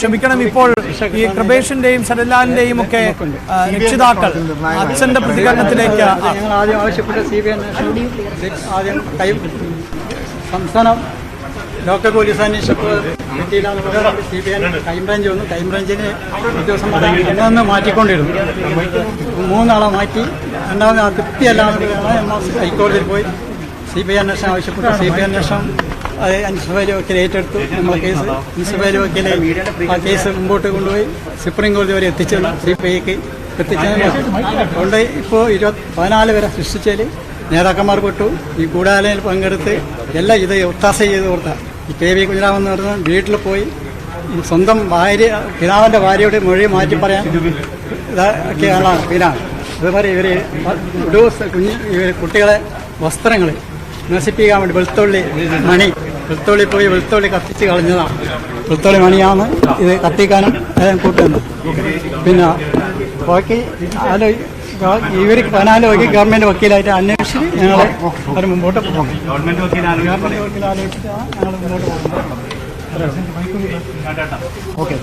ക്ഷമിക്കണം, ഇപ്പോൾ ഈ കൃപേഷിന്റെയും സരലാലിന്റെയും ഒക്കെ രക്ഷിതാക്കൾ അച്ഛന്റെ പ്രതികരണത്തിലേക്ക് ഞങ്ങൾ ആദ്യം ആവശ്യപ്പെട്ട CBI ആദ്യം സംസ്ഥാന ലോക്കൽ പോലീസ് അന്വേഷിച്ചപ്പോൾ CBI ക്രൈംബ്രാഞ്ച് വന്നു. ക്രൈംബ്രാഞ്ചിന് ഉദ്യോഗസ്ഥന്മാരെ അന്നു മാറ്റിക്കൊണ്ടിരുന്നു. 3 ആളെ മാറ്റി. രണ്ടാമത് തൃപ്തിയല്ലാതെ ഹൈക്കോടതിയിൽ പോയി CBI അന്വേഷണം ആവശ്യപ്പെട്ടു. CBI അന്വേഷണം മുനിസിപ്പാലിറ്റി വക്കീൽ ഏറ്റെടുത്തു. നമ്മളെ കേസ് മുനിസിപ്പാലിറ്റി വക്കീലെ ആ കേസ് മുമ്പോട്ട് കൊണ്ടുപോയി സുപ്രീം കോടതി വരെ എത്തിച്ചെന്നു. CBIക്ക് എത്തിച്ചതിന് കൊണ്ട് ഇപ്പോൾ 14 പേരെ സൃഷ്ടിച്ചതിൽ നേതാക്കന്മാർ പെട്ടു. ഈ കൂടാലയിൽ പങ്കെടുത്ത് എല്ലാം ഇത് ഒത്താശ ചെയ്ത് കൊടുത്താൽ ഈ KV കുഞ്ഞിരാമെന്ന് പറഞ്ഞ വീട്ടിൽ പോയി സ്വന്തം ഭാര്യ പിതാവിൻ്റെ ഭാര്യയുടെ മൊഴി മാറ്റി പറയാൻ ഇതൊക്കെയാണ് പിതാവ്. അതുപോലെ ഇവർ കുട്ടികളെ വസ്ത്രങ്ങൾ നശിപ്പിക്കാൻ വേണ്ടി വെളുത്തുള്ളി പോയി വെളുത്തുള്ളി കത്തിച്ച് കളഞ്ഞതാണ്. വെളുത്തുള്ളി മണിയാണ് ഇത് കത്തിക്കാനും കൂട്ടുന്നത്. പിന്നെ ബാക്കി ഇവർ 14 വകീൽ ഗവൺമെന്റ് വക്കീലായിട്ട് അന്വേഷിച്ച് ഞങ്ങൾ അവർ മുമ്പോട്ട് പോകും. ഗവൺമെന്റ് വക്കീൽ ആലോചിച്ചിട്ടാണ് ഞങ്ങൾ മുമ്പോട്ട് പോകുന്നത്. ഓക്കെ.